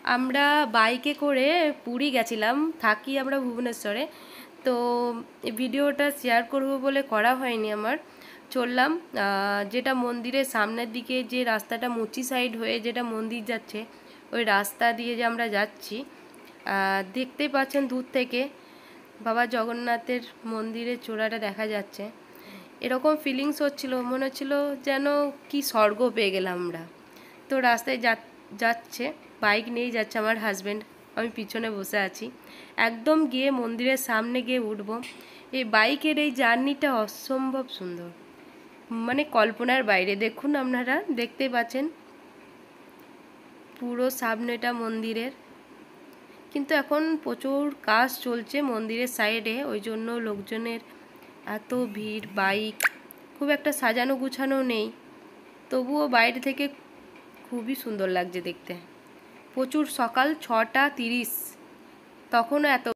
আমরা বাইকে করে পুরী গেছিলাম, থাকি আমরা ভুবনেশ্বরে। তো ভিডিওটা শেয়ার করব বলে করা হয়নি আমার। চললাম যেটা মন্দিরের সামনের দিকে যে রাস্তাটা মুচি সাইড হয়ে যেটা মন্দির যাচ্ছে, ওই রাস্তা দিয়ে যে আমরা যাচ্ছি, দেখতেই পাচ্ছেন দূর থেকে বাবা জগন্নাথের মন্দিরের চূড়াটা দেখা যাচ্ছে। এরকম ফিলিংস হচ্ছিল, মনে হচ্ছিল যেন কি স্বর্গ পেয়ে গেলাম আমরা। তো রাস্তায় যাচ্ছে, বাইক নিয়েই যাচ্ছে আমার হাজব্যান্ড, আমি পিছনে বসে আছি। একদম গিয়ে মন্দিরের সামনে গিয়ে উঠব। এই বাইকের এই জার্নিটা অসম্ভব সুন্দর, মানে কল্পনার বাইরে। দেখুন, আপনারা দেখতেই পাচ্ছেন পুরো সামনেটা মন্দিরের। কিন্তু এখন প্রচুর কাজ চলছে মন্দিরের সাইডে, ওই জন্য লোকজনের এত ভিড়। বাইক খুব একটা সাজানো গুছানো নেই, তবুও বাইরে থেকে খুবই সুন্দর লাগছে দেখতে। প্রচুর, সকাল 6:30, তখনও এত